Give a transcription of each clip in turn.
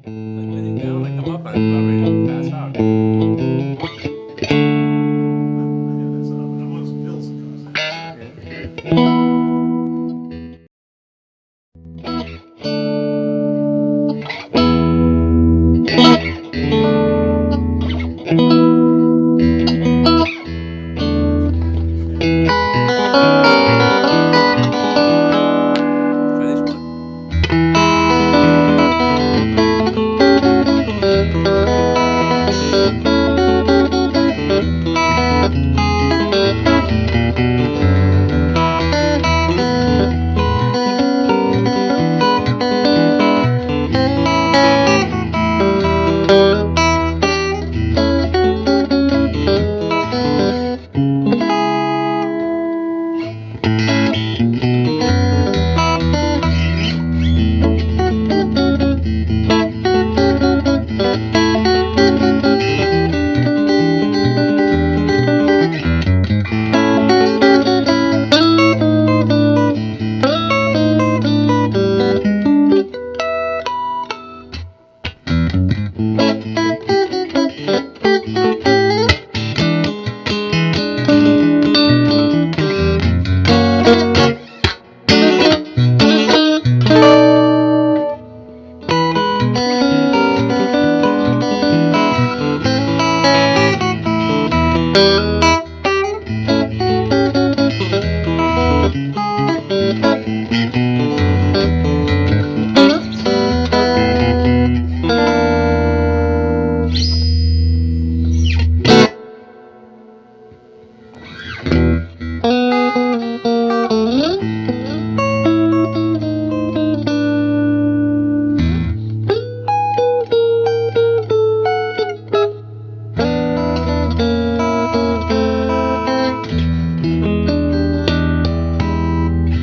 Laying down, I come up, and I'm about ready to pass out. I'm on some pills that cause that. Try this one.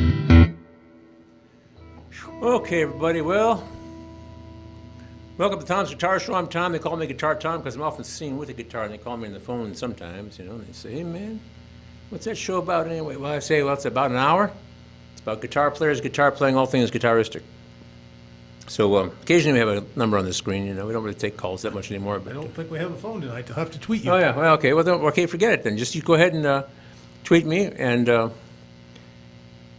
Okay, everybody. Well, welcome to Tom's Guitar Show. I'm Tom. They call me Guitar Tom because I'm often seen with a guitar, and they call me on the phone sometimes. And they say, "Hey, man, what's that show about anyway?" Well, I say, "Well, it's about an hour. It's about guitar players, guitar playing, all things guitaristic." So occasionally we have a number on the screen. We don't really take calls that much anymore. I But don't think we have a phone tonight. I'll have to tweet you. oh yeah, well, okay. Well, okay, forget it then. Just you go ahead and tweet me. And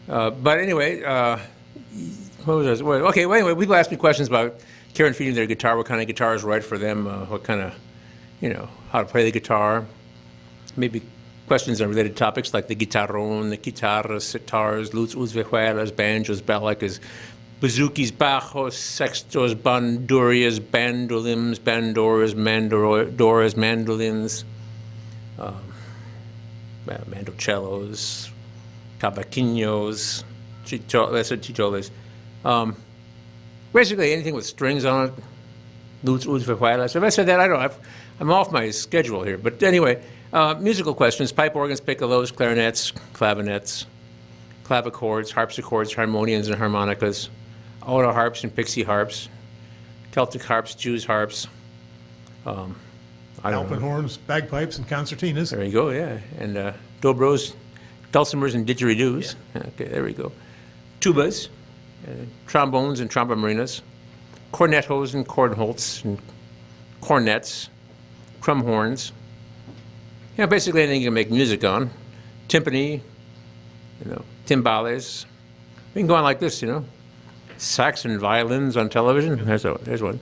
but anyway. What was this? Okay, well, anyway, people ask me questions about care and feeding their guitar, what kind of guitar is right for them, what kind of, how to play the guitar. Maybe questions on related topics like the guitarrón, the guitarras, sitars, lutes, vihuelas, banjos, balalaicas, bouzouki's, bajos, sextos, bandurias, bandolins, bandoras, mandolins, mandocellos, cavaquinhos, chicholes. Basically anything with strings on it. Lutes, vihuelas. If I said that, I don't know. I'm off my schedule here. But anyway, musical questions: pipe organs, piccolos, clarinets, clavinets, clavichords, harpsichords, harmoniums, and harmonicas, auto harps and pixie harps, Celtic harps, Jews harps. I don't know. Alpenhorns, bagpipes, and concertinas. There you go. Yeah, and dobros, dulcimers, and didgeridoos. Yeah. Okay, there we go. Tubas, trombones and trombomarinas, cornetos and cornholts and cornets, crumhorns. Basically anything you can make music on. Timpani, timbales. We can go on like this, sax and violins on television. There's one.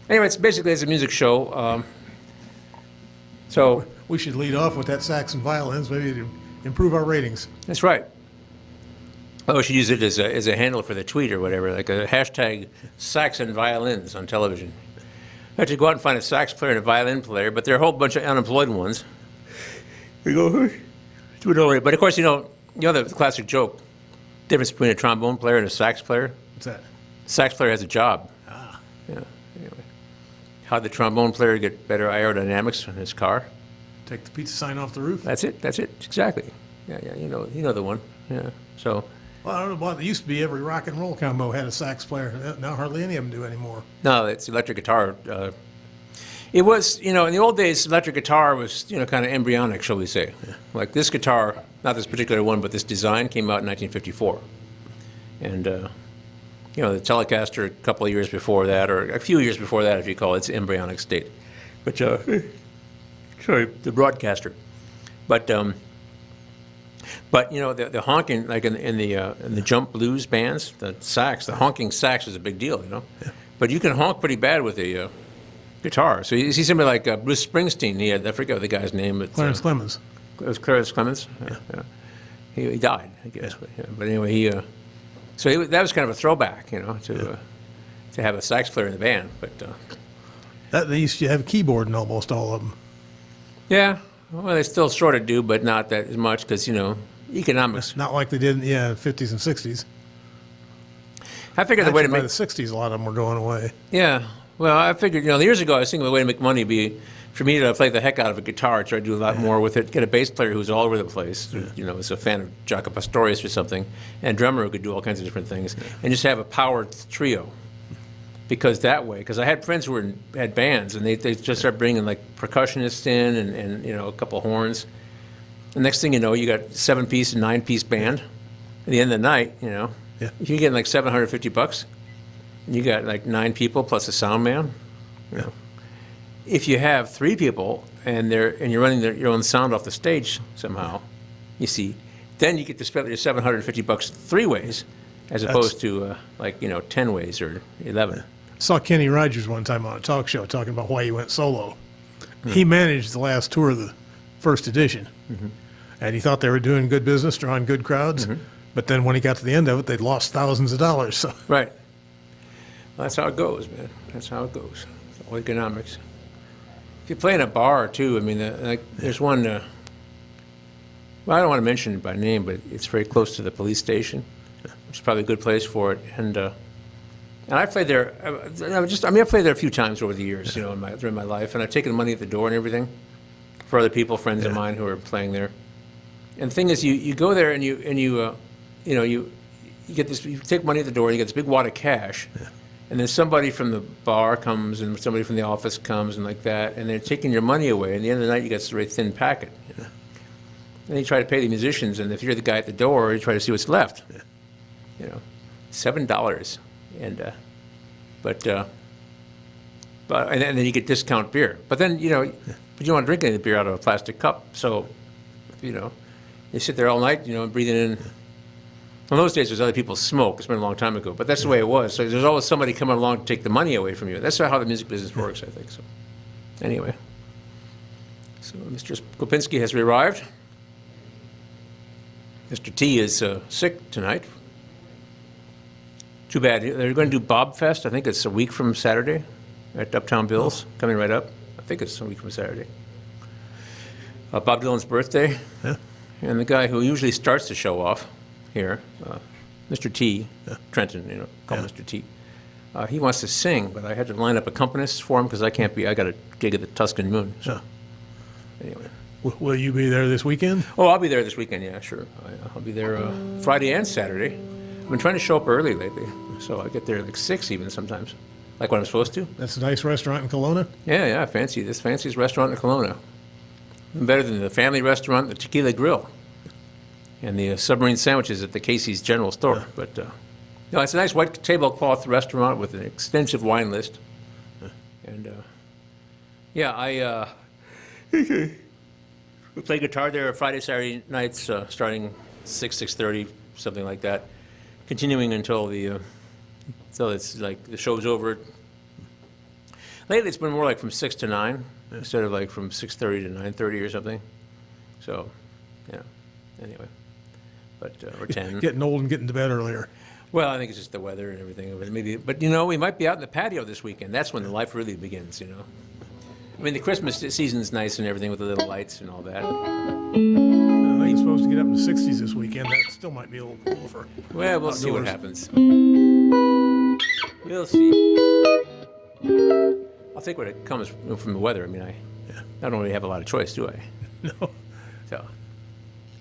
Anyway, it's a music show. So We should lead off with that sax and violins, maybe to improve our ratings. that's right. Oh, we should use it as a handle for the tweet or whatever, like a hashtag sax and violins on television. I have to go out and find a sax player and a violin player, but there are a whole bunch of unemployed ones. We go, do it over. But of course, the classic joke, difference between a trombone player and a sax player. What's that? Sax player has a job. Ah, Yeah. Anyway, how'd the trombone player get better aerodynamics in his car? take the pizza sign off the roof. That's it. Exactly. Yeah. You know the one. Yeah. So. Well, I don't know what it used to be. Every rock and roll combo had a sax player. Now hardly any of them do anymore. No, it's electric guitar. It was, in the old days, electric guitar was, kind of embryonic, shall we say. Like this guitar, not this particular one, but this design came out in 1954. And You know, the Telecaster a couple of years before that, or a few years before that, if you call it, its embryonic state. But, sorry, the broadcaster. But you know, the honking, like in the jump blues bands, the sax, the honking sax is a big deal, you know. Yeah. But you can honk pretty bad with a guitar. So you see somebody like Bruce Springsteen. He had, I forget the guy's name. But, Clarence Clemens. It was Clarence Clemens. Yeah. He died, I guess. Yeah. But anyway, that was kind of a throwback, you know, to have a sax player in the band. But They used to have a keyboard in almost all of them. yeah, well, they still sort of do, but not that as much because, you know, economics. Not like they did in the 50s and 60s. I figured the way to By make the 60s, a lot of them were going away. Yeah. Well, I figured, you know, years ago, I was thinking the way to make money would be for me to play the heck out of a guitar, try to do a lot more with it, get a bass player who's all over the place, you know, is a fan of Jaco Pastorius or something, and a drummer who could do all kinds of different things, and just have a powered trio. Because that way, because I had friends who had bands, and they just started bringing, like, percussionists in and, you know, a couple horns. The next thing you know, you got 7-piece and 9-piece band. At the end of the night, you know, if you're getting like $750, you got like 9 people plus a sound man. You know. If you have 3 people and you're running your own sound off the stage somehow, you see, then you get to spend your $750 3 ways, as opposed to like, you know, 10 ways or 11. Saw Kenny Rogers one time on a talk show talking about why he went solo. He managed the last tour of the first edition, and he thought they were doing good business, drawing good crowds. But then when he got to the end of it, they'd lost thousands of dollars. So. Right. Well, that's how it goes, man. That's how it goes. It's all economics. If you play in a bar, too, I mean, like there's one, well, I don't want to mention it by name, but it's very close to the police station, which is probably a good place for it. And I played there, I've played there a few times over the years, you know, during my life, and I've taken money at the door and everything for other people, friends of mine who are playing there. And the thing is, you go there and you get this, you take money at the door, and you get this big wad of cash, and then somebody from the bar comes and somebody from the office comes and like that, and they're taking your money away. And at the end of the night, you get this very thin packet. You know? And you try to pay the musicians, and if you're the guy at the door, you try to see what's left. You know, $7, and and then you get discount beer. But then you know, but you don't want to drink any of the beer out of a plastic cup, so you know, you sit there all night, you know, breathing in. In those days, there's other people smoke. It's been a long time ago, but that's the way it was. So there's always somebody coming along to take the money away from you. That's how the music business works, I think. So, anyway, so Mr. Kopinski has arrived. Mr. T is sick tonight. Too bad. They're going to do Bob Fest. I think it's a week from Saturday at Uptown Bill's, coming right up. I think it's a week from Saturday. Bob Dylan's birthday, and the guy who usually starts the show off here, Mr. T, Trenton, you know, call him Mr. T. He wants to sing, but I had to line up accompanists for him because I got a gig at the Tuscan Moon. So, anyway. Will you be there this weekend? Oh, I'll be there this weekend, yeah, sure. I'll be there Friday and Saturday. I've been trying to show up early lately, so I get there like 6 even sometimes, like when I'm supposed to. That's a nice restaurant in Kelowna? Yeah, this fanciest restaurant in Kelowna. Better than the family restaurant, the Tequila Grill, and the submarine sandwiches at the Casey's General Store. But no, it's a nice white tablecloth restaurant with an extensive wine list. And we play guitar there Friday, Saturday nights, starting 6:30, something like that, continuing until so it's like the show's over. Lately, it's been more like from 6 to 9 instead of like from 6:30 to 9:30 or something. So, yeah. Anyway. But or 10. Getting old and getting to bed earlier. Well, I think it's just the weather and everything. But you know, we might be out in the patio this weekend. That's when the life really begins. You know, I mean, the Christmas season's nice and everything with the little lights and all that. I think it's supposed to get up in the 60s this weekend. That still might be a little cool for. Well, we'll outdoors. see what happens. We'll see. I'll take what it comes from the weather. I mean, I don't really have a lot of choice, do I? No. So,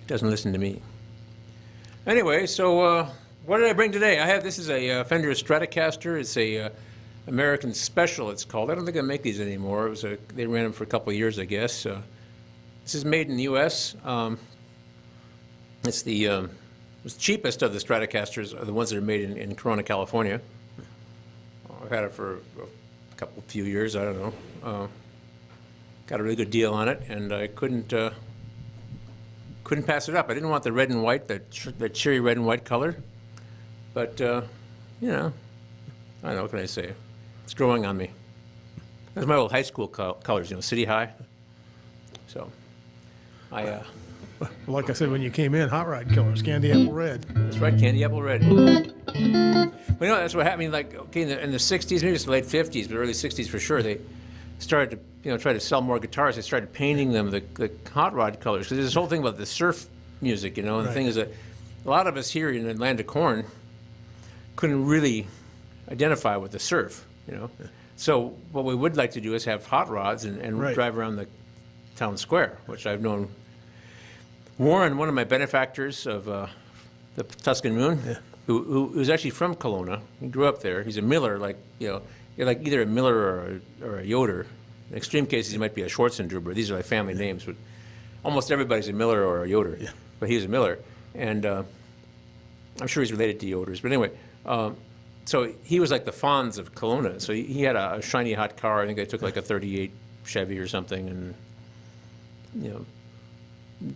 it doesn't listen to me. Anyway, so what did I bring today? This is a Fender Stratocaster. It's a American Special, it's called. I don't think they make these anymore. They ran them for a couple of years, I guess. This is made in the U.S. It's the cheapest of the Stratocasters are the ones that are made in Corona, California. I've had it for a few years, I don't know. Got a really good deal on it, and I couldn't pass it up. I didn't want the red and white, that cherry red and white color, but you know, I don't know, what can I say? It's growing on me. That's my old high school colors, you know, City High. So, Like I said, when you came in, hot rod killers, candy apple red. that's right, candy apple red. But you know, that's what happened. Like, okay, in the '60s, maybe it's the late '50s, but early '60s for sure, they started to, you know, try to sell more guitars. They started painting them the hot rod colors, because there's this whole thing about the surf music, you know. And the thing is that a lot of us here in the land of corn couldn't really identify with the surf, you know. So what we would like to do is have hot rods and drive around the town square, which I've known. Warren, one of my benefactors of the Tuscan Moon, who was actually from Kelowna, he grew up there. He's a miller, like, you know, you're like either a miller or a Yoder. In extreme cases, he might be a Schwarzenegger. These are like family names, but almost everybody's a miller or a Yoder. Yeah. But he was a miller, and I'm sure he's related to Yoders. But anyway, so he was like the Fonz of Kelowna. So he had a shiny hot car. I think they took like a '38 Chevy or something, and you know,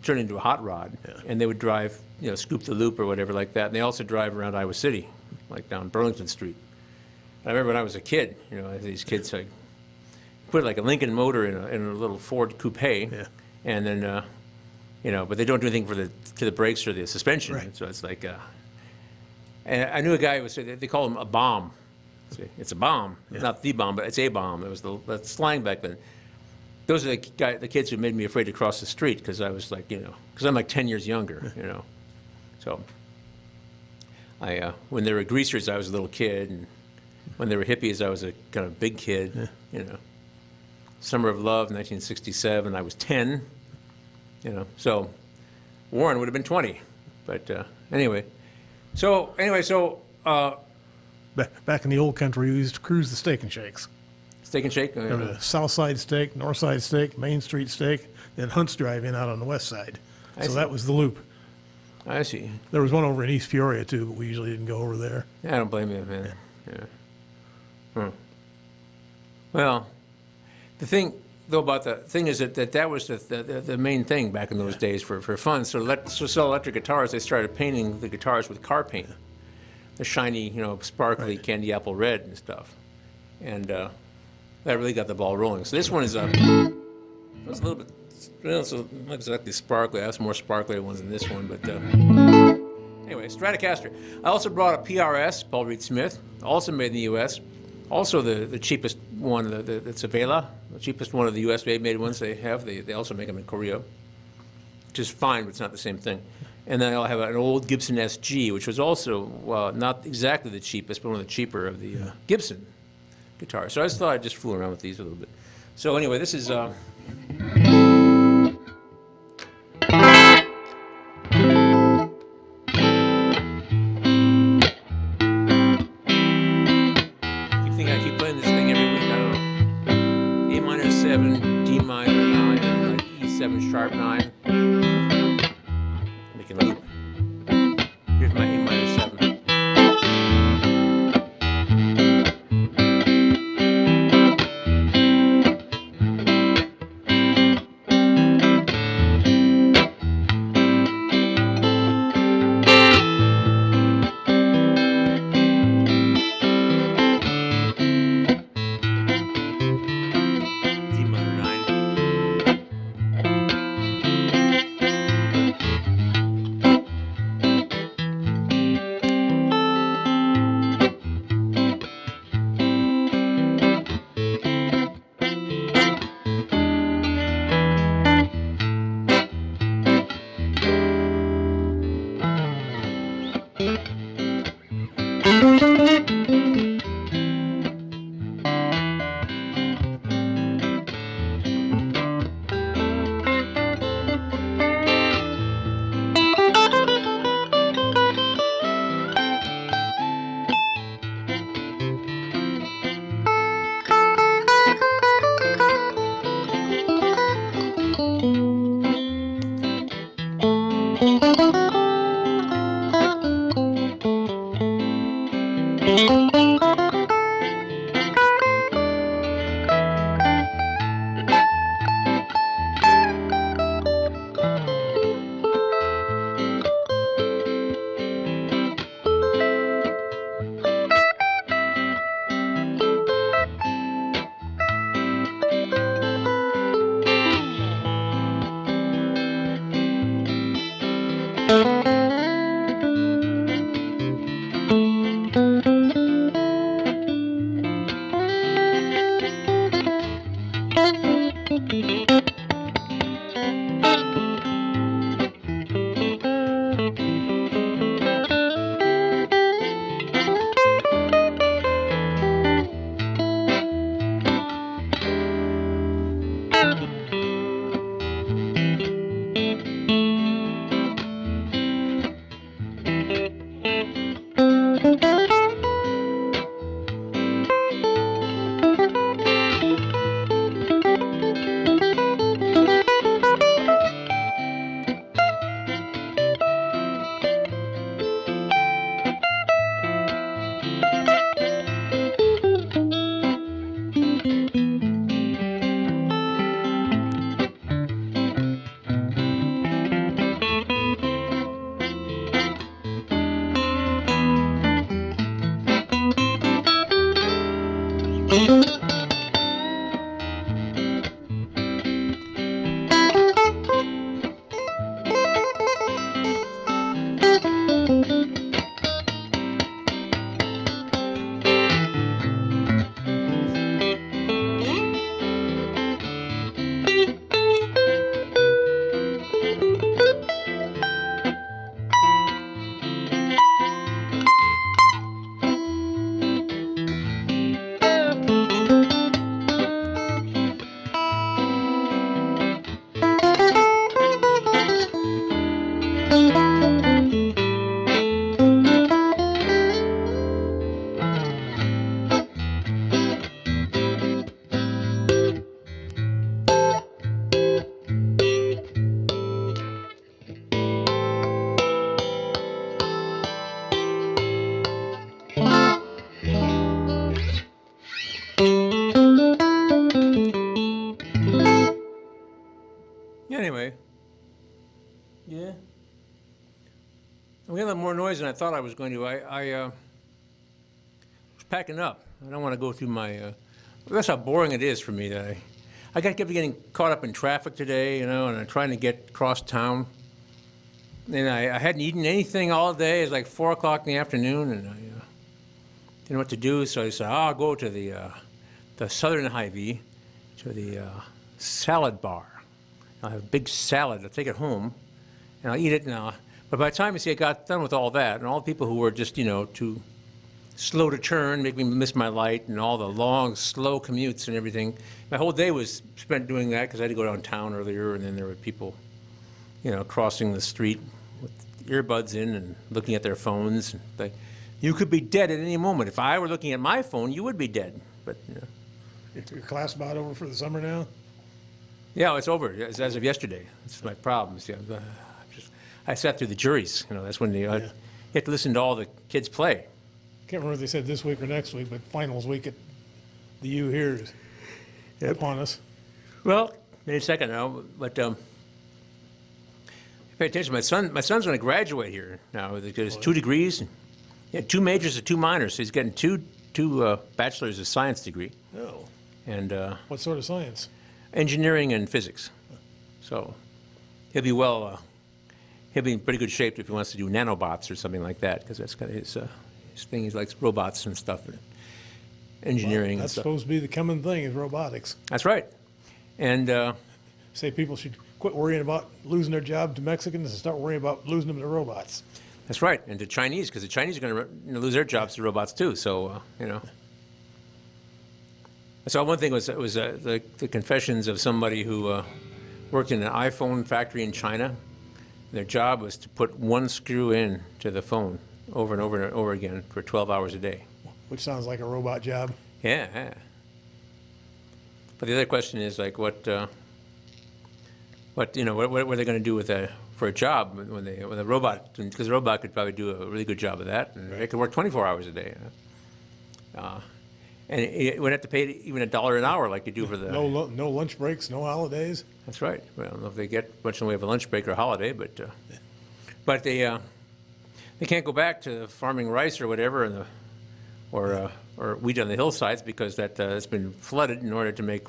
turned into a hot rod. Yeah. And they would drive, you know, scoop the loop or whatever like that. And they also drive around Iowa City, like down Burlington Street. I remember when I was a kid, you know, these kids like put like a Lincoln motor in a little Ford coupe, and then you know, but they don't do anything to the brakes or the suspension. Right. So it's like, and I knew a guy who was, they call him a bomb. It's a bomb, not the bomb, but it's a bomb. It was the slang back then. Those are the kids who made me afraid to cross the street, because I was like, you know, because I'm like 10 years younger, you know. So when they were greasers, I was a little kid, and when they were hippies, I was a kind of big kid, you know. Summer of Love, 1967, I was 10, you know. So Warren would have been 20, but anyway. So back in the old country, we used to cruise the Steak and Shakes. Steak and Shake? South Side Steak, North Side Steak, Main Street Steak, then Hunt's Drive-In out on the west side. So that was the loop. I see. There was one over in East Peoria, too, but we usually didn't go over there. Yeah, I don't blame you, man. Yeah. Well, the thing, though, about the thing is that was the main thing back in those days for fun. So to sell electric guitars, they started painting the guitars with car paint. The shiny, you know, sparkly candy apple red and stuff. And that really got the ball rolling. So this one is it was a little bit, well, so not exactly sparkly. I have some more sparkly ones than this one, but anyway, Stratocaster. I also brought a PRS, Paul Reed Smith, also made in the U.S. Also the cheapest one, the Savela, the cheapest one of the U.S. made ones they have. They also make them in Korea, which is fine, but it's not the same thing. And then I'll have an old Gibson SG, which was also not exactly the cheapest, but one of the cheaper of the Gibson guitars. So I just thought I'd just fool around with these a little bit. So anyway, this is keep playing this thing every week. I don't know. A minor 7, D minor 9, and like E7 sharp 9. Make a loop. Here's my A minor 7. Anyway, yeah. We had a little more noise than I thought I was going to. I was packing up. I don't want to go through my. That's how boring it is for me. That I kept getting caught up in traffic today, and I'm trying to get across town. And I hadn't eaten anything all day. It was like 4 o'clock in the afternoon, and I didn't know what to do. So I said, I'll go to the Southern Hy-Vee, to the salad bar. I'll have a big salad. I'll take it home, and I'll eat it now. But by the time I got done with all that, and all the people who were just, too slow to turn, make me miss my light, and all the long, slow commutes and everything, my whole day was spent doing that because I had to go downtown earlier, and then there were people, crossing the street with earbuds in and looking at their phones. And you could be dead at any moment. If I were looking at my phone, you would be dead. But Your class about over for the summer now? yeah, it's over as of yesterday. That's my problem. See, I sat through the juries. That's when you have to listen to all the kids play. Can't remember if they said this week or next week, but finals week at the U here is upon us. Well, in a second now, but pay attention. My son's going to graduate here now. He's got 2 degrees. Yeah, 2 majors and 2 minors. So he's getting two bachelor's of science degree. Oh. And What sort of science? engineering and physics. So he'll be he'll be in pretty good shape if he wants to do nanobots or something like that, because that's kind of his thing. He likes robots and stuff, and engineering. Well, that's supposed to be the coming thing is robotics. That's right. And Say people should quit worrying about losing their job to Mexicans and start worrying about losing them to robots. that's right. And to Chinese, because the Chinese are going to lose their jobs to robots too. So So one thing was the confessions of somebody who worked in an iPhone factory in China. Their job was to put one screw in to the phone over and over and over again for 12 hours a day. Which sounds like a robot job. Yeah. But the other question is like what are they going to do with for a job when the robot, because the robot could probably do a really good job of that, and they could work 24 hours a day. And it would have to pay even $1 an hour like you do for the. No lunch breaks, no holidays. That's right. Well, I don't know if they get much in the way of a lunch break or a holiday, but they can't go back to farming rice or whatever, or wheat on the hillsides, because it's been flooded in order to make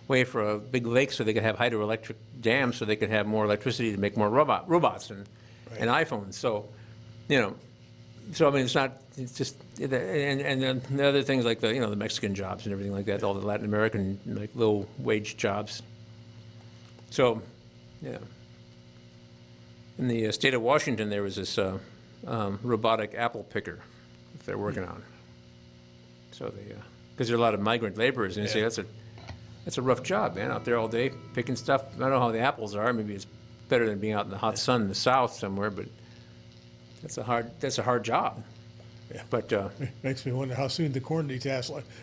way for a big lake so they could have hydroelectric dams so they could have more electricity to make more robots and iPhones. So, So I mean, it's just, and then the other things like the Mexican jobs and everything like that, all the Latin American like low wage jobs. So, yeah. In the state of Washington, there was this robotic apple picker that they're working on. So because there are a lot of migrant laborers, and they say that's a rough job, man, out there all day picking stuff. I don't know how the apples are. Maybe it's better than being out in the hot sun in the south somewhere, but that's a hard job. Yeah. But Makes me wonder how soon the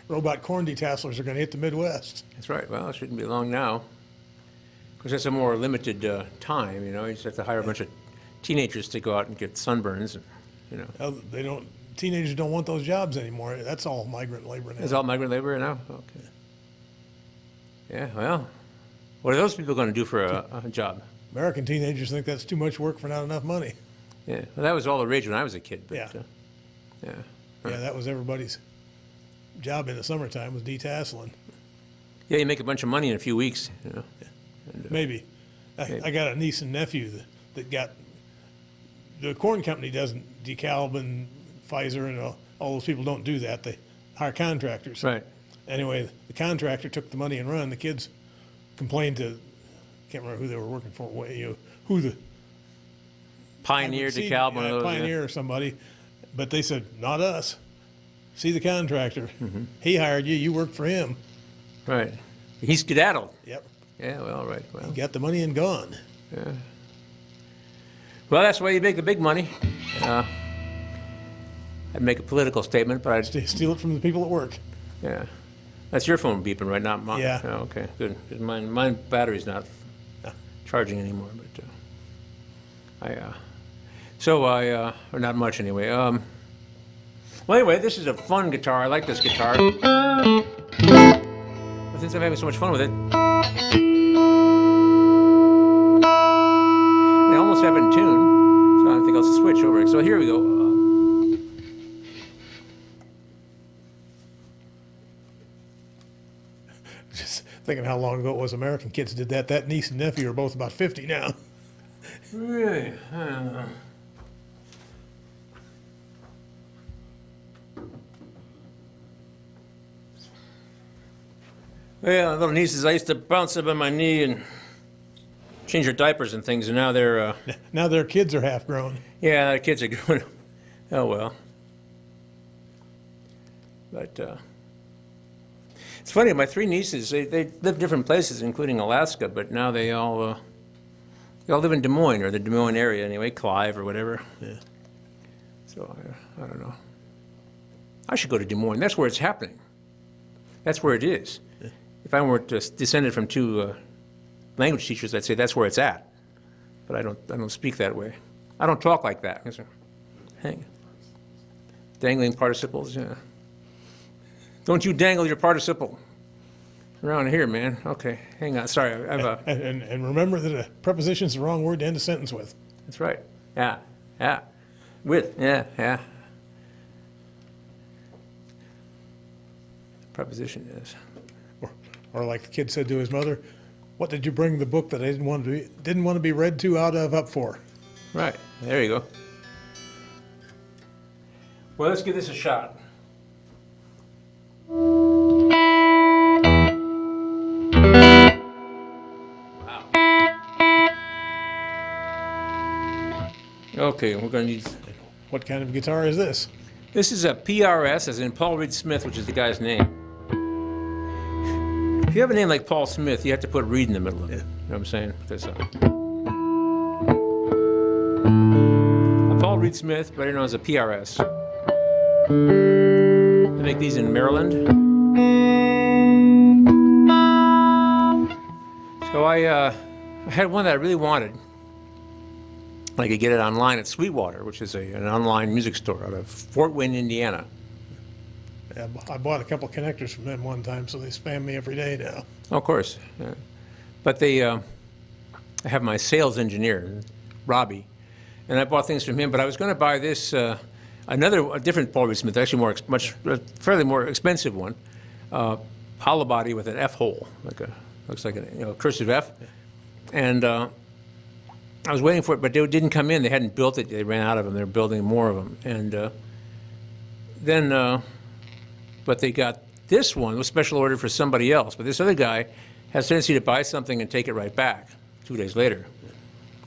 robot corn detasselers are going to hit the Midwest. that's right. Well, it shouldn't be long now, because that's a more limited time. You just have to hire a bunch of teenagers to go out and get sunburns, and Teenagers don't want those jobs anymore. That's all migrant labor now. It's all migrant labor now. Okay. Yeah. Well, what are those people going to do for a job? American teenagers think that's too much work for not enough money. Yeah. Well, that was all the rage when I was a kid. But, Yeah. Yeah. Yeah, that was everybody's job in the summertime was detasseling. Yeah, you make a bunch of money in a few weeks. Maybe. I got a niece and nephew that got, the corn company doesn't, DeKalb and Pfizer and all those people don't do that. They hire contractors. Right. Anyway, the contractor took the money and run. The kids complained to, can't remember who they were working for, who the Pioneer, DeKalb, one of those. Pioneer or somebody, but they said, not us. See the contractor. He hired you. You worked for him. Right. He skedaddled. Yep. Yeah, well, right. Well, He got the money and gone. well, that's why you make the big money. I'd make a political statement, but I'd Steal it from the people at work. yeah. That's your phone beeping, right? Not mine. Yeah. Oh, okay, good. 'Cause mine battery's not charging anymore, but or not much anyway. Well, anyway, this is a fun guitar. I like this guitar. But since I'm having so much fun with it, I almost have it in tune, so I think I'll switch over. So here we go. Just thinking how long ago it was American kids did that. That niece and nephew are both about 50 now. Really? Yeah, little nieces, I used to bounce up on my knee and change their diapers and things, and now they're, Now their kids are half grown. yeah, the kids are going, oh well. But it's funny, my three nieces, they live different places, including Alaska, but now they all live in Des Moines, or the Des Moines area anyway, Clive or whatever. Yeah. So I don't know. I should go to Des Moines. That's where it's happening. That's where it is. Yeah. If I weren't descended from two language teachers, I'd say that's where it's at. But I don't speak that way. I don't talk like that. Hang. Dangling participles, yeah. Don't you dangle your participle around here, man. Okay, hang on. Sorry, I've And remember that a preposition's the wrong word to end a sentence with. that's right. Yeah, yeah. With, yeah. Preposition is. Or like the kid said to his mother, "What did you bring the book that I didn't want to be read to out of up for?" Right. There you go. Well, let's give this a shot. Wow. Okay, we're going to need. What kind of guitar is this? This is a PRS, as in Paul Reed Smith, which is the guy's name. If you have a name like Paul Smith, you have to put Reed in the middle of it. You know what I'm saying? Because, Paul Reed Smith, better known as a PRS. They make these in Maryland. So I had one that I really wanted. I could get it online at Sweetwater, which is an online music store out of Fort Wayne, Indiana. Yeah, I bought a couple connectors from them one time, so they spam me every day now. Oh, of course. Yeah. But I have my sales engineer, Robbie, and I bought things from him. But I was going to buy this, a different Paul Reed Smith, actually fairly more expensive one, hollow body with an F hole, looks like a cursive F, and I was waiting for it, but they didn't come in. They hadn't built it. They ran out of them. They're building more of them, and but they got this one was special ordered for somebody else. But this other guy has a tendency to buy something and take it right back 2 days later.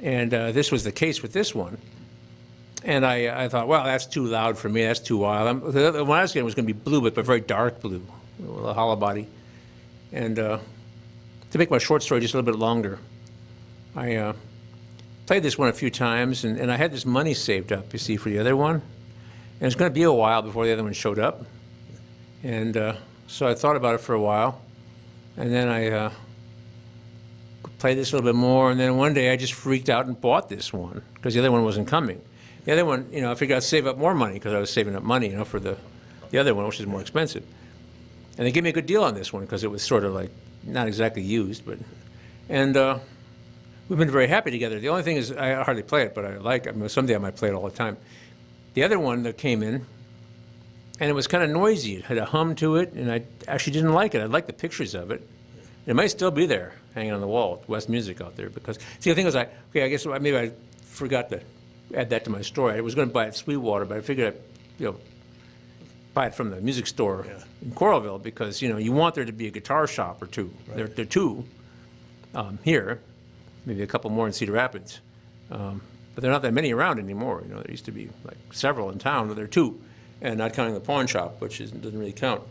And this was the case with this one. And I thought, well, that's too loud for me. That's too wild. The one I was getting was going to be blue, but very dark blue, a hollow body. And to make my short story just a little bit longer, I played this one a few times, and I had this money saved up, you see, for the other one. And it's going to be a while before the other one showed up. And so I thought about it for a while, and then I played this a little bit more, and then one day I just freaked out and bought this one because the other one wasn't coming. The other one, I figured I'd save up more money because I was saving up money, for the other one, which is more expensive. And they gave me a good deal on this one because it was sort of like not exactly used, and we've been very happy together. The only thing is I hardly play it, but I like it. Someday I might play it all the time. The other one that came in and it was kind of noisy. It had a hum to it, and I actually didn't like it. I liked the pictures of it. It might still be there, hanging on the wall, West Music out there. Because see, the thing was, okay, I guess maybe I forgot to add that to my story. I was going to buy it at Sweetwater, but I figured I'd, buy it from the music store in Coralville because you want there to be a guitar shop or two. Right. There are two here, maybe a couple more in Cedar Rapids, but there are not that many around anymore. There used to be like several in town, but there are two, and not counting the pawn shop, which doesn't really count.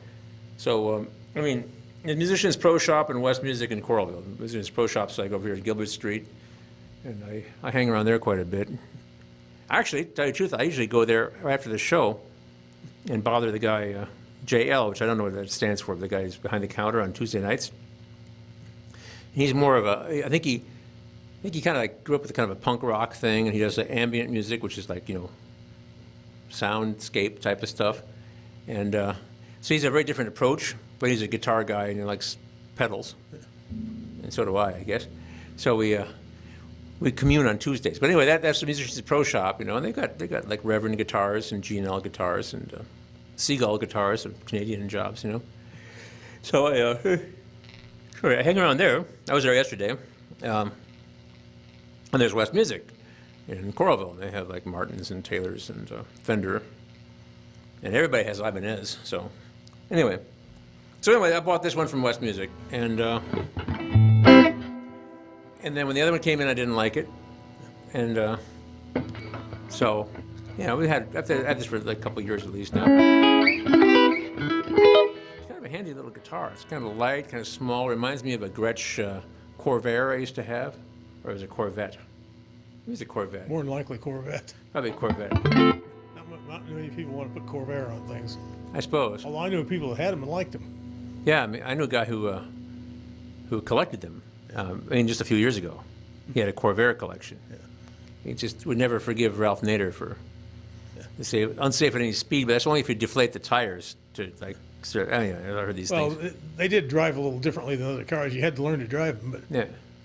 So the Musicians Pro Shop and West Music in Coralville. The Musicians Pro Shop's like over here at Gilbert Street, and I hang around there quite a bit. Actually, to tell you the truth, I usually go there after the show and bother the guy, JL, which I don't know what that stands for, the guy who's behind the counter on Tuesday nights. He's more of I think he kind of like grew up with kind of a punk rock thing, and he does the ambient music, which is like, soundscape type of stuff. And so he's a very different approach, but he's a guitar guy and he likes pedals. And so do I guess. So we commune on Tuesdays. But anyway, that's the Musicians Pro Shop, and they got like Reverend guitars and G&L guitars and Seagull guitars, Canadian jobs, So I hang around there. I was there yesterday. And there's West Music in Coralville. They have like Martins and Taylors and Fender. And everybody has Ibanez. So anyway, I bought this one from West Music. And then when the other one came in, I didn't like it. And so, we had this for like a couple of years at least now. It's kind of a handy little guitar. It's kind of light, kind of small. Reminds me of a Gretsch Corvair I used to have. Or was it Corvette? It was a Corvette. More than likely Corvette. Probably a Corvette. Not many people want to put Corvair on things. I suppose. Although I knew people that had them and liked them. Yeah, I knew a guy who collected them. Just a few years ago, he had a Corvair collection. Yeah. He just would never forgive Ralph Nader for say unsafe at any speed, but that's only if you deflate the tires to like. I heard these things. Well, they did drive a little differently than other cars. You had to learn to drive them,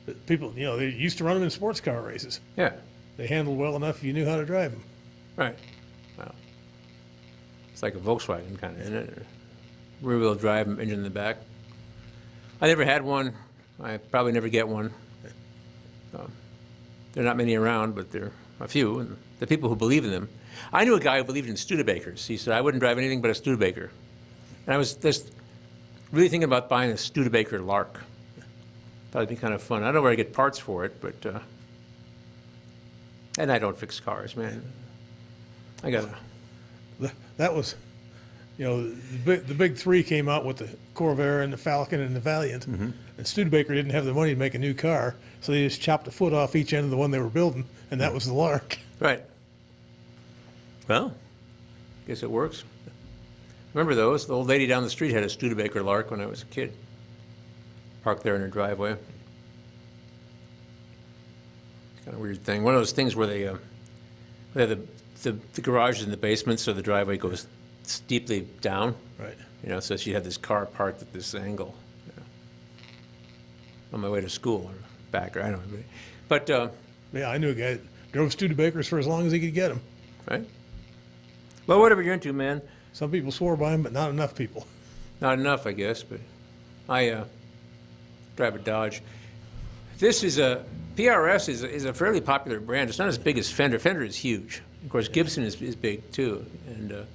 but people, they used to run them in sports car races. Yeah, they handled well enough if you knew how to drive them. Right. Well, it's like a Volkswagen kind of, isn't it? Rear-wheel drive, engine in the back. I never had one. I probably never get one. There are not many around, but there are a few. And the people who believe in them. I knew a guy who believed in Studebakers. He said, I wouldn't drive anything but a Studebaker. And I was just really thinking about buying a Studebaker Lark. Thought it'd be kind of fun. I don't know where I get parts for it, but... and I don't fix cars, man. I got That was... the big three came out with the Corvair and the Falcon and the Valiant, and Studebaker didn't have the money to make a new car, so they just chopped a foot off each end of the one they were building, and that was the Lark. Right. Well, guess it works. Remember those? The old lady down the street had a Studebaker Lark when I was a kid. Parked there in her driveway. It's kind of a weird thing. One of those things where they have the garage is in the basement, so the driveway goes steeply down. Right. So she had this car parked at this angle. On my way to school or back, or I don't know. But yeah, I knew a guy that drove Studebakers for as long as he could get them. Right. Well, whatever you're into, man. Some people swore by them, but not enough people. Not enough, I guess. But I drive a Dodge. This is a PRS is a fairly popular brand. It's not as big as Fender. Fender is huge. Of course, Gibson is big too, and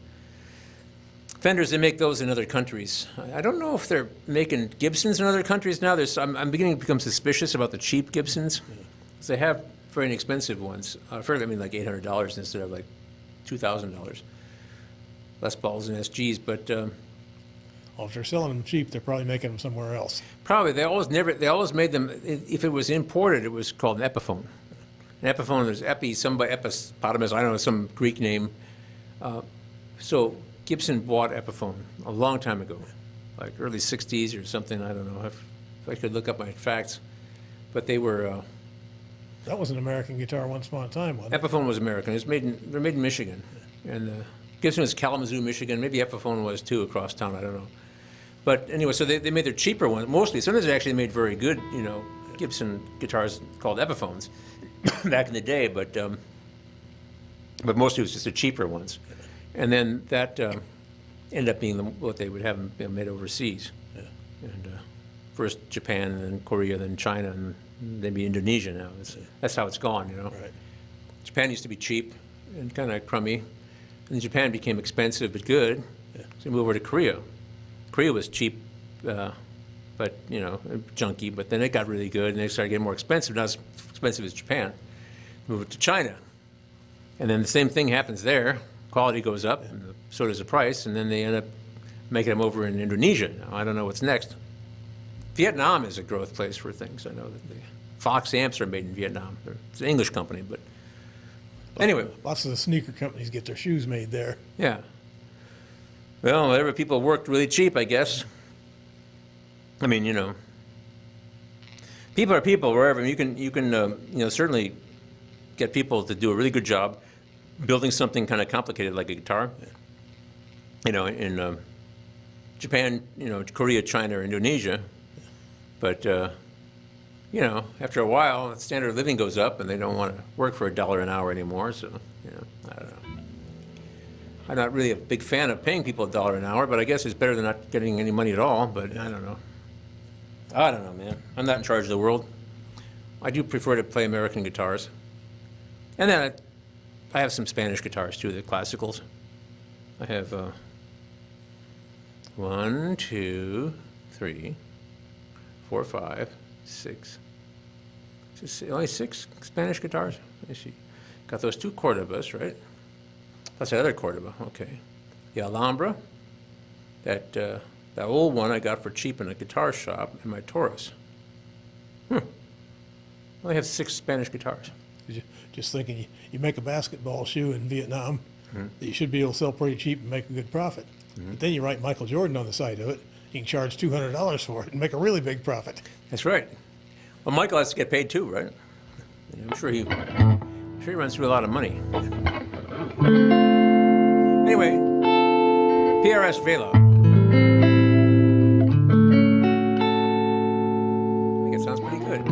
Fenders, they make those in other countries. I don't know if they're making Gibsons in other countries now. I'm beginning to become suspicious about the cheap Gibsons. Because they have very inexpensive ones. Like $800 instead of like $2,000. Les Pauls and SGs, but... well, if they're selling them cheap, they're probably making them somewhere else. Probably. They always made them, if it was imported, it was called an Epiphone. An Epiphone, there's Epipotamus, I don't know, some Greek name. So Gibson bought Epiphone a long time ago, like early 60s or something, I don't know if I could look up my facts. But they were... that was an American guitar once upon a time, wasn't it? Epiphone was American. They're made in Michigan. And Gibson was Kalamazoo, Michigan. Maybe Epiphone was too across town, I don't know. But anyway, so they made their cheaper ones, mostly. Sometimes they actually made very good, Gibson guitars called Epiphones back in the day, but mostly it was just the cheaper ones. And then that ended up being what they would have them, made overseas. Yeah. And first Japan, and then Korea, then China, and maybe Indonesia now. That's how it's gone, you know. Right. Japan used to be cheap and kind of crummy. And Japan became expensive but good. Yeah. So we moved over to Korea. Korea was cheap, but, you know, junky. But then it got really good, and they started getting more expensive. Not as expensive as Japan. Moved to China. And then the same thing happens there. Quality goes up, and so does the price. And then they end up making them over in Indonesia. Now, I don't know what's next. Vietnam is a growth place for things. I know that the Fox amps are made in Vietnam. It's an English company, but anyway. Lots of the sneaker companies get their shoes made there. Yeah. Well, whatever, people worked really cheap, I guess. I mean, you know, people are people wherever. You can you know, certainly get people to do a really good job building something kind of complicated like a guitar. You know, in Japan, you know, Korea, China, or Indonesia. But you know, after a while, the standard of living goes up, and they don't want to work for $1 an hour anymore. So, you know, I don't know. I'm not really a big fan of paying people $1 an hour, but I guess it's better than not getting any money at all. But I don't know. I don't know, man. I'm not in charge of the world. I do prefer to play American guitars, and then I have some Spanish guitars too, the classicals. I have 1, 2, 3, 4, 5, 6. Only 6 Spanish guitars. Let me see. Got those 2 Cordobas, right? Plus that other Cordoba. Okay. The Alhambra. That old one I got for cheap in a guitar shop, and my Taurus. I only have 6 Spanish guitars. Just thinking, you make a basketball shoe in Vietnam, that you should be able to sell pretty cheap and make a good profit. But then you write Michael Jordan on the side of it, you can charge $200 for it and make a really big profit. That's right. Well, Michael has to get paid too, right? I'm sure he runs through a lot of money. Anyway, PRS Vela. I think it sounds pretty good.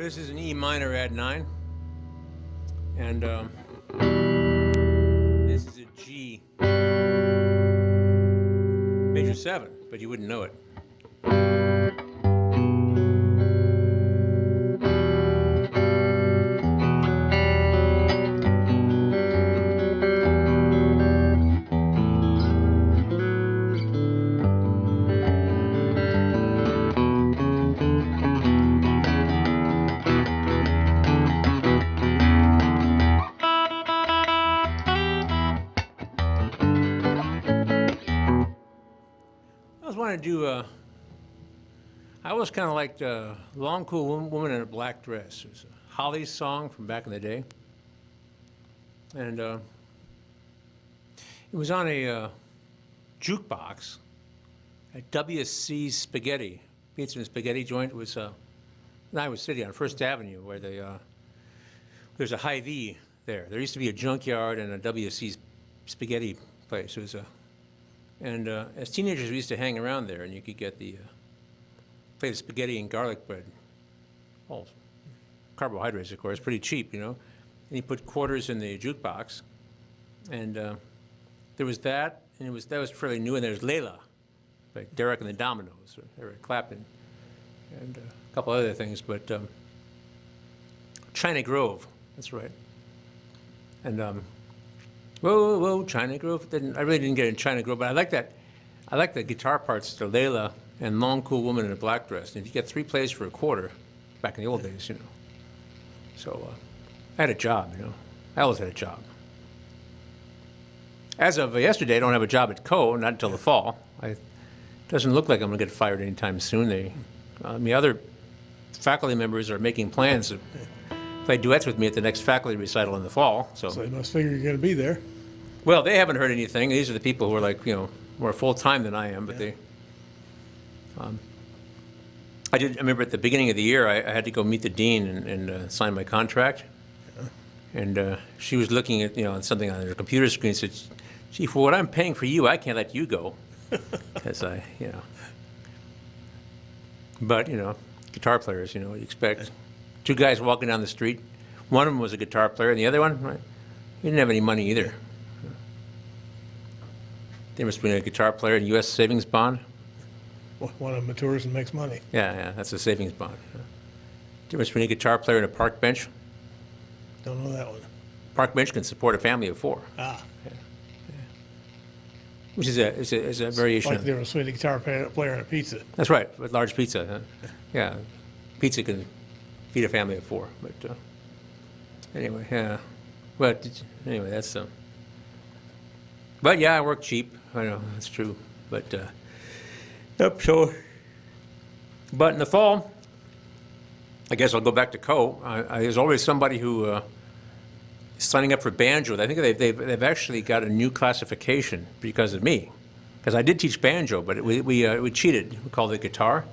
This is an E minor add 9. And this is a G major 7, but you wouldn't know it. I always wanted to do, I always kind of liked Long Cool Woman in a Black Dress. It was a Holly's song from back in the day. And it was on a jukebox at WC's Spaghetti, Pizza and Spaghetti joint. It was in Iowa City on First Avenue where there's a Hy-Vee there. There used to be a junkyard and a WC's Spaghetti place. It was and as teenagers, we used to hang around there, and you could get the plate of spaghetti and garlic bread, all carbohydrates, of course, pretty cheap, you know. And you put quarters in the jukebox, and there was that, and that was fairly new. And there's Layla, like Derek and the Dominoes, or Eric Clapton, and a couple other things. But China Grove, that's right. And whoa, whoa, whoa, China Grove. I really didn't get in China Grove, but I like that. I like the guitar parts to Layla and Long Cool Woman in a Black Dress. And if you get 3 plays for a quarter, back in the old days, you know. So I had a job, you know. I always had a job. As of yesterday, I don't have a job at Co, not until the fall. It doesn't look like I'm going to get fired anytime soon. The other faculty members are making plans to play duets with me at the next faculty recital in the fall. So they must figure you're going to be there. Well, they haven't heard anything. These are the people who are like, you know, more full-time than I am, but they... I remember at the beginning of the year, I had to go meet the dean and sign my contract. Yeah. And she was looking at, you know, something on her computer screen and said, gee, for what I'm paying for you, I can't let you go. Because you know. But, you know, guitar players, you know, you expect. 2 guys walking down the street. One of them was a guitar player, and the other one, right, he didn't have any money either. Difference between a guitar player and U.S. savings bond. One of them matures and makes money. Yeah, that's a savings bond. Difference between a guitar player and a park bench. Don't know that one. Park bench can support a family of 4. Ah. Yeah. Yeah. Which is a variation. Like the difference between a guitar player and a pizza. That's right, a large pizza. Huh? Yeah, pizza can feed a family of 4. But anyway, yeah. But anyway, that's. But yeah, I work cheap. I know that's true. But yep. So, but in the fall, I guess I'll go back to Co. There's always somebody who is signing up for banjo. I think they've actually got a new classification because of me, because I did teach banjo, but we cheated. We called it guitar,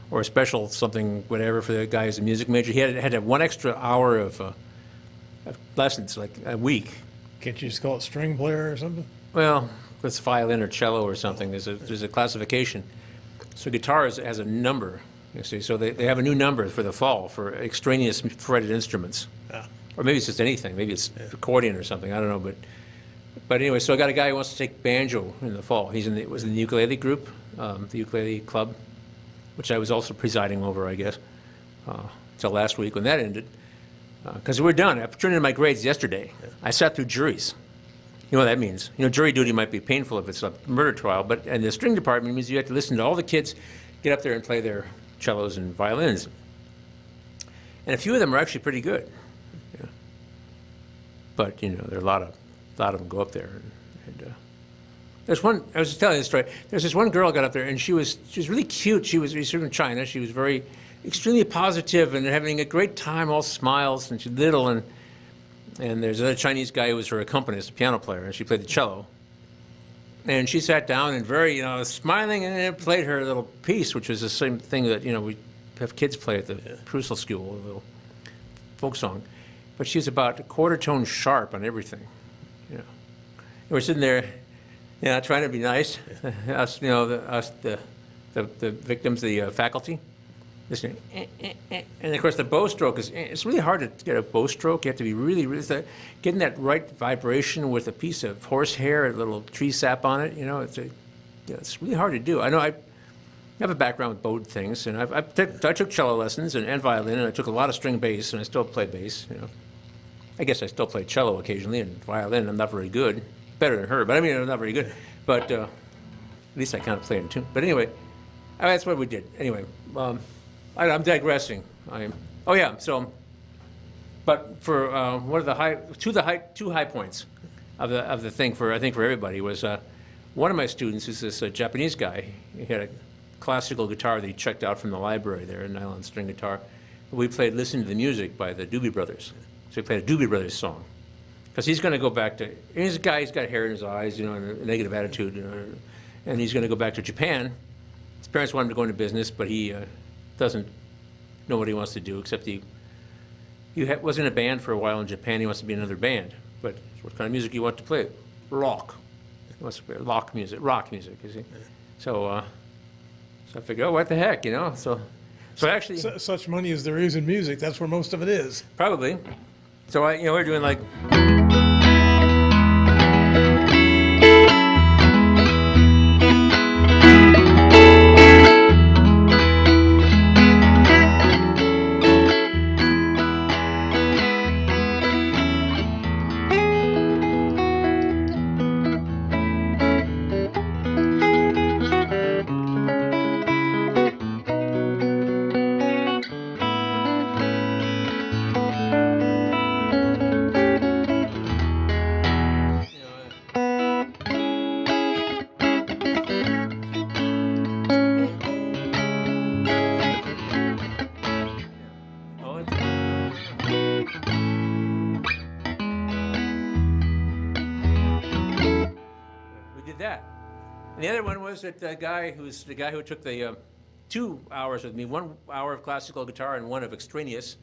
or a special something whatever for the guy who's a music major. He had to have 1 extra hour of lessons, like a week. Can't you just call it string player or something? Well, it's violin or cello or something. There's a classification. So guitar has a number, you see. So they have a new number for the fall for extraneous fretted instruments. Ah. Or maybe it's just anything. Maybe it's accordion or something. I don't know. But anyway, so I got a guy who wants to take banjo in the fall. Was in the ukulele group, the ukulele club, which I was also presiding over, I guess, until last week when that ended. Because we're done. I turned in my grades yesterday. I sat through juries. You know what that means. You know, jury duty might be painful if it's a murder trial, but and the string department means you have to listen to all the kids get up there and play their cellos and violins. And a few of them are actually pretty good. Yeah. But, you know, there are a lot of them go up there. And there's one, I was just telling you this story. There's this one girl got up there, and she was really cute. She was from China. She was extremely positive and having a great time, all smiles, and she's little, and there's another Chinese guy who was her accompanist, a piano player, and she played the cello. And she sat down and very, smiling, and played her little piece, which was the same thing that, we have kids play at the Crucial School, a little folk song. But she's about a quarter tone sharp on everything, And we're sitting there, trying to be nice, us, the victims, the faculty. Listen, and of course the bow stroke it's really hard to get a bow stroke. You have to be really getting that right vibration with a piece of horsehair, a little tree sap on it. It's really hard to do. I know I have a background with bow things, and I took cello lessons and violin, and I took a lot of string bass, and I still play bass. I guess I still play cello occasionally, and violin I'm not very good. Better than her, but I mean I'm not very good. But at least I kind of play in tune. But anyway, that's what we did. Anyway. I'm digressing. But for one of the two high points of the thing for everybody was one of my students is this Japanese guy. He had a classical guitar that he checked out from the library there, a nylon string guitar. We played "Listen to the Music" by the Doobie Brothers. So we played a Doobie Brothers song because he's going to go back to. He's a guy. He's got hair in his eyes, and a negative attitude, and he's going to go back to Japan. His parents want him to go into business, but he doesn't know what he wants to do, except he was in a band for a while in Japan. He wants to be in another band. But what kind of music do you want to play? Rock. He wants to play rock music, you see. So I figured, what the heck, So actually... Such money as there is in music, that's where most of it is. Probably. So we're doing like... That. And the other one was that the guy who took the 2 hours with me, 1 hour of classical guitar and 1 of extraneous,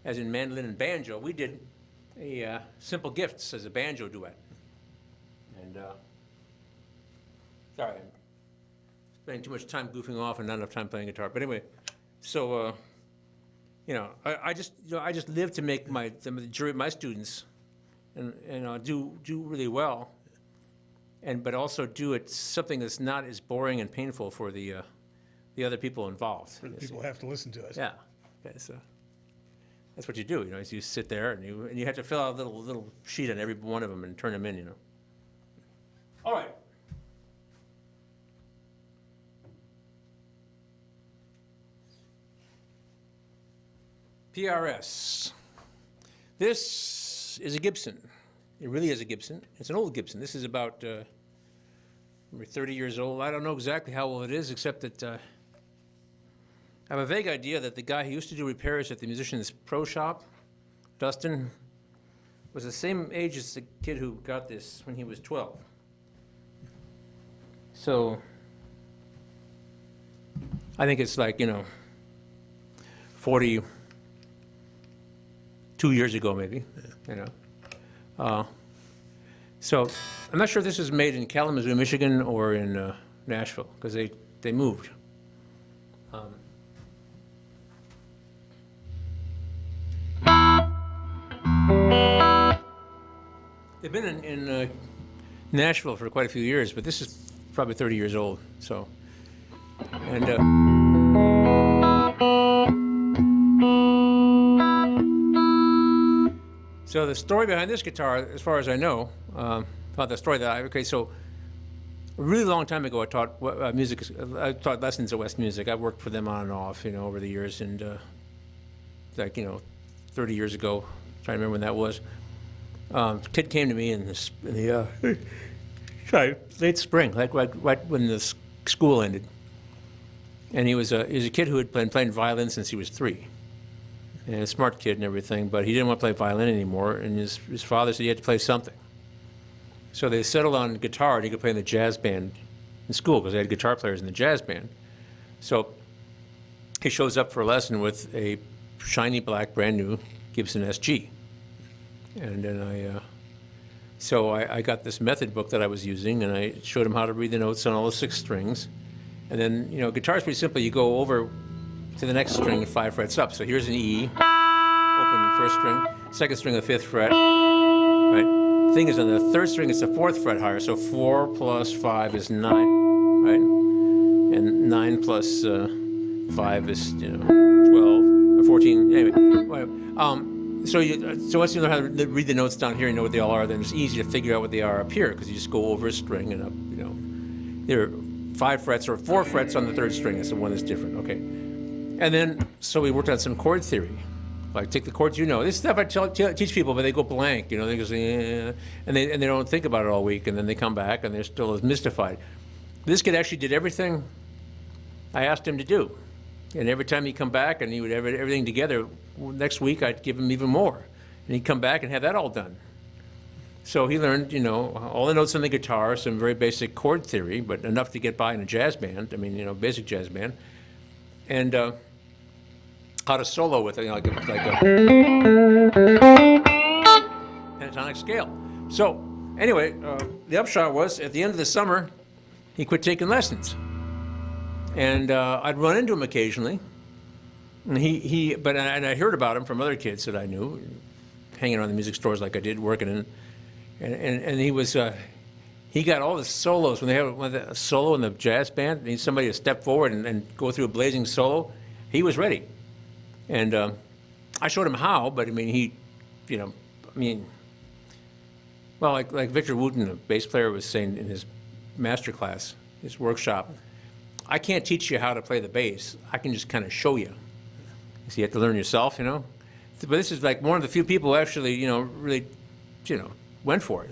as in mandolin and banjo. We did a Simple Gifts as a banjo duet. And sorry, I'm spending too much time goofing off and not enough time playing guitar. But anyway, so I just live to make the majority of my students and do really well. But also do it something that's not as boring and painful for the other people involved. For the people who have to listen to it. Yeah. Okay, so that's what you do. Is you sit there and you have to fill out a little sheet on every one of them and turn them in. All right. PRS. This is a Gibson. It really is a Gibson. It's an old Gibson. This is about 30 years old. I don't know exactly how old it is, except that I have a vague idea that the guy who used to do repairs at the Musician's Pro Shop, Dustin, was the same age as the kid who got this when he was 12. So I think it's like, 42 years ago maybe, So I'm not sure if this was made in Kalamazoo, Michigan, or in Nashville, because they moved. They've been in Nashville for quite a few years, but this is probably 30 years old. So, and so the story behind this guitar, as far as I know, the story so a really long time ago I taught music. I taught lessons at West Music. I worked for them on and off, over the years, and 30 years ago, trying to remember when that was. Kid came to me in the late spring, right when the school ended, and he was a kid who had been playing violin since he was 3. And a smart kid and everything, but he didn't want to play violin anymore, and his father said he had to play something. So they settled on guitar, and he could play in the jazz band in school, because they had guitar players in the jazz band. So he shows up for a lesson with a shiny black, brand new Gibson SG. And then I got this method book that I was using, and I showed him how to read the notes on all the 6 strings. And then, guitar is pretty simple. You go over to the next string 5 frets up. So here's an E, open first string, second string the 5th fret, right? The thing is, on the 3rd string, it's the 4th fret higher, so 4 plus 5 is 9, right? And 9 plus 5 is, 12, or 14, anyway. So once you know how to read the notes down here, you know what they all are, then it's easy to figure out what they are up here, because you just go over a string and up, there are 5 frets or 4 frets on the 3rd string. That's the one that's different, okay? And then, so we worked on some chord theory. Like, take the chords This stuff I teach people, but they go blank, they go, and they don't think about it all week, and then they come back, and they're still as mystified. This kid actually did everything I asked him to do. And every time he'd come back and he would have everything together, next week I'd give him even more. And he'd come back and have that all done. So he learned, all the notes on the guitar, some very basic chord theory, but enough to get by in a jazz band, basic jazz band. And how to solo with it, like a pentatonic scale. So anyway, the upshot was, at the end of the summer, he quit taking lessons. And I'd run into him occasionally, and and I heard about him from other kids that I knew, hanging around the music stores like I did, working in, and he got all the solos. When they have a solo in the jazz band, need somebody to step forward and go through a blazing solo, he was ready. And I showed him how, but well, like Victor Wooten, the bass player, was saying in his master class, his workshop, I can't teach you how to play the bass. I can just kind of show you. So you have to learn yourself, But this is like one of the few people who actually, really, went for it.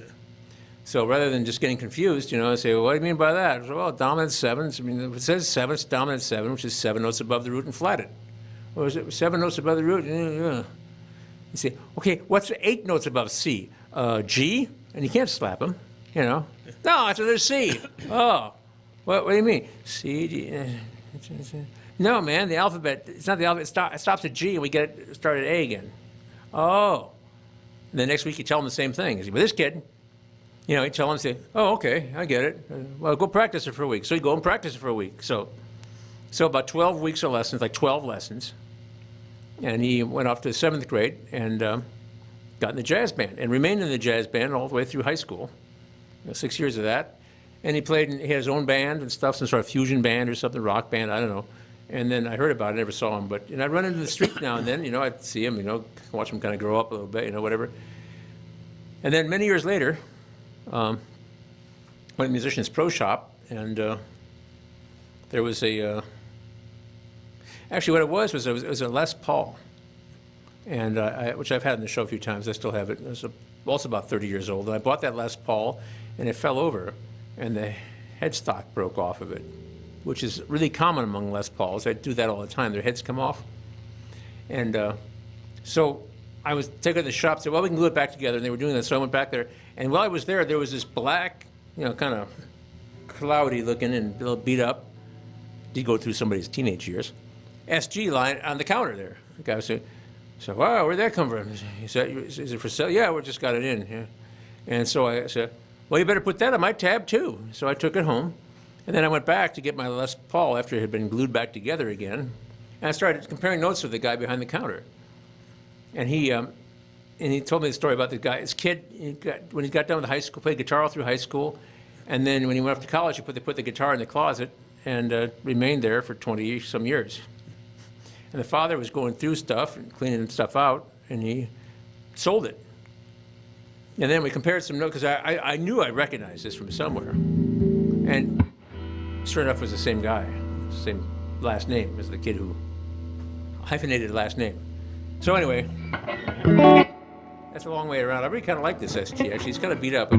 So rather than just getting confused, I say, well, what do you mean by that? So, well, dominant sevenths. If it says 7, it's dominant 7, which is 7 notes above the root and flatted. Or is it 7 notes above the root? Yeah. You say, okay, what's 8 notes above C? G? And you can't slap them, No, it's another C. Oh. What do you mean? C, D, no, man, the alphabet, it's not the alphabet, it stops at G and we get it started at A again. Oh. And then next week you tell them the same thing. But this kid, you tell him, say, oh, okay, I get it. Well, go practice it for a week. So you go and practice it for a week. So about 12 weeks of lessons, like 12 lessons. And he went off to the 7th grade and got in the jazz band and remained in the jazz band all the way through high school. 6 years of that. And he had his own band and stuff, some sort of fusion band or something, rock band, I don't know. And then I heard about it, never saw him. And I'd run into the street now and then, I'd see him, watch him kind of grow up a little bit, whatever. And then many years later, went to the Musician's Pro Shop, and there was actually what it was a Les Paul, and which I've had in the show a few times. I still have it. It was also about 30 years old. And I bought that Les Paul, and it fell over. And the headstock broke off of it, which is really common among Les Pauls. I do that all the time. Their heads come off. And so I was taking it to the shop, said, well, we can glue it back together. And they were doing that, so I went back there. And while I was there was this black, kind of cloudy looking and a little beat up, did go through somebody's teenage years, SG line on the counter there. The guy said, so, wow, where'd that come from? He said, is it for sale? Yeah, we just got it in. Yeah. And so I said, well, you better put that on my tab, too. So I took it home, and then I went back to get my Les Paul after it had been glued back together again, and I started comparing notes with the guy behind the counter. And he told me the story about the guy, this kid, when he got done with high school, played guitar all through high school, and then when he went off to college, they put the guitar in the closet and remained there for 20-some years. And the father was going through stuff and cleaning stuff out, and he sold it. And then we compared some notes, because I knew I recognized this from somewhere. And sure enough, it was the same guy, same last name as the kid who hyphenated last name. So anyway, that's a long way around. I really kind of like this SG, actually. It's kind of beat up.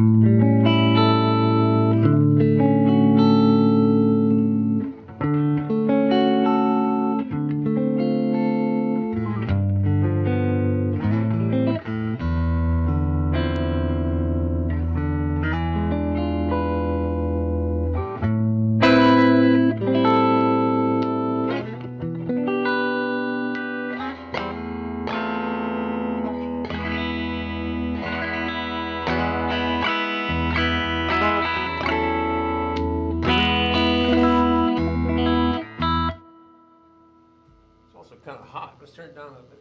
Also kind of hot. Let's turn it down a little bit.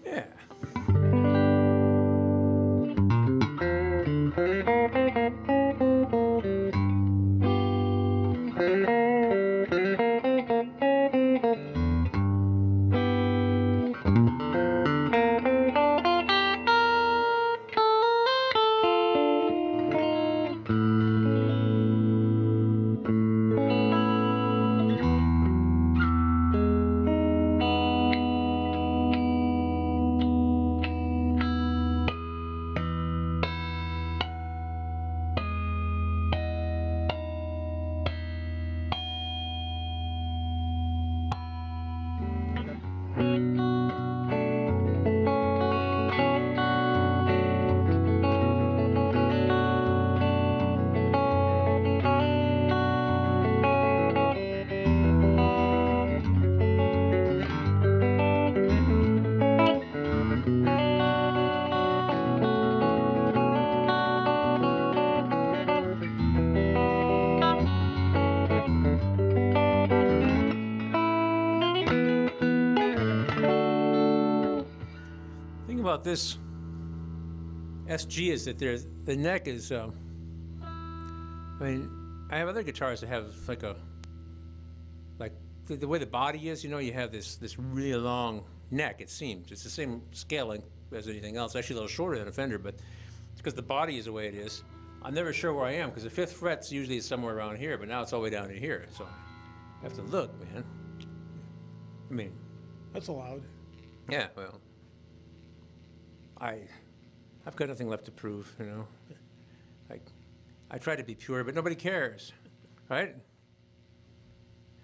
Yeah. Thing about this SG is that the neck is. I mean, I have other guitars that have like the way the body is. You know, you have this really long neck. It seems it's the same scaling as anything else. Actually, a little shorter than a Fender, but it's because the body is the way it is. I'm never sure where I am because the fifth fret's usually somewhere around here, but now it's all the way down to here. So I have to look, man. I mean, That's allowed. yeah, well, I've got nothing left to prove, you know. I try to be pure, but nobody cares, right?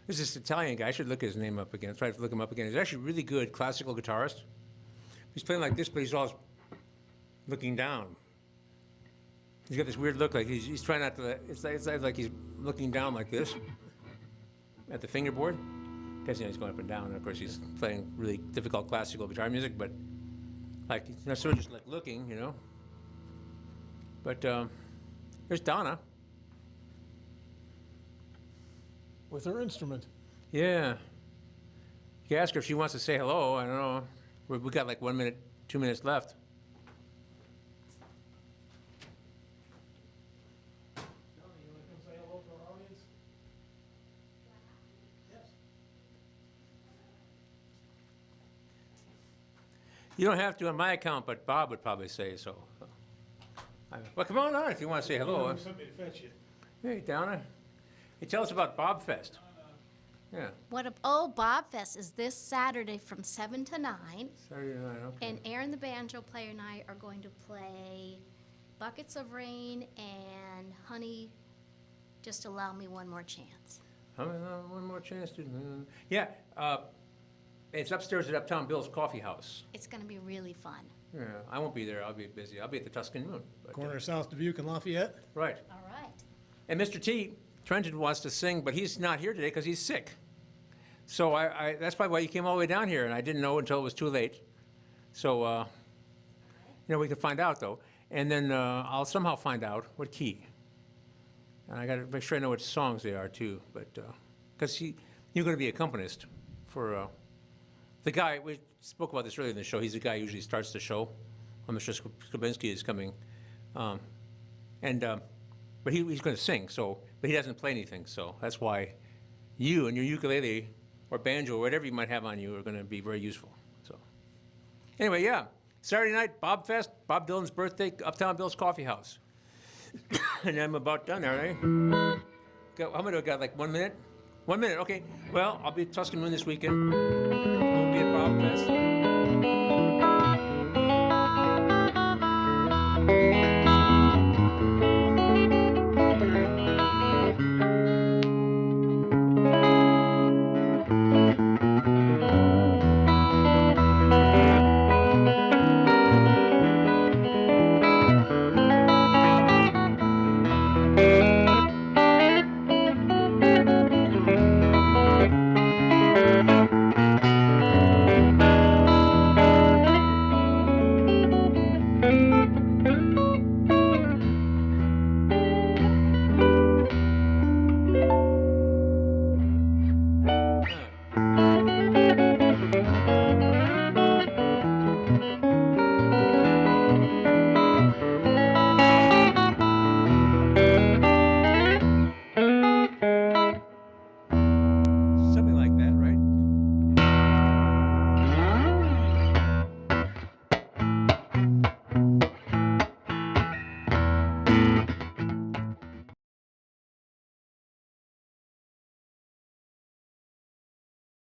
There's this Italian guy. I should look his name up again. Try to look him up again. He's actually a really good classical guitarist. He's playing like this, but he's always looking down. He's got this weird look, like he's trying not to. It's like he's looking down like this at the fingerboard. Because he's going up and down, and of course he's playing really difficult classical guitar music, but like he's not sort of just like looking, you know. But there's Donna. With her instrument. Yeah. You can ask her if she wants to say hello. I don't know. We got like 1 minute, 2 minutes left. You want to come say hello to our audience? Yes. You don't have to on my account, but Bob would probably say so. Well, come on if you want to say hello. Somebody to fetch you. Hey, Donna. Hey, tell us about Bob Fest. Yeah. Bob Fest is this Saturday from 7 to 9. Saturday night, okay. And Aaron, the banjo player, and I are going to play Buckets of Rain and Honey, Just Allow Me One More Chance. One more chance to. Yeah. It's upstairs at Uptown Bill's Coffee House. It's going to be really fun. Yeah, I won't be there. I'll be busy. I'll be at the Tuscan Moon. But, Corner of South Dubuque and Lafayette. right. All right. And Mr. T, Trenton wants to sing, but he's not here today because he's sick. So that's probably why you came all the way down here, and I didn't know until it was too late. So, we can find out, though. And then I'll somehow find out what key. And I got to make sure I know which songs they are, too. But because you're going to be accompanist for the guy, we spoke about this earlier in the show. He's the guy who usually starts the show when Mr. Skrbinski is coming. But he's going to sing, but he doesn't play anything. So that's why you and your ukulele or banjo or whatever you might have on you are going to be very useful. So anyway, yeah, Saturday night, Bob Fest, Bob Dylan's birthday, Uptown Bill's Coffee House. And I'm about done, aren't I? How many do I got, like 1 minute? 1 minute, okay. Well, I'll be at Tuscan Moon this weekend. We'll be at Bob Fest.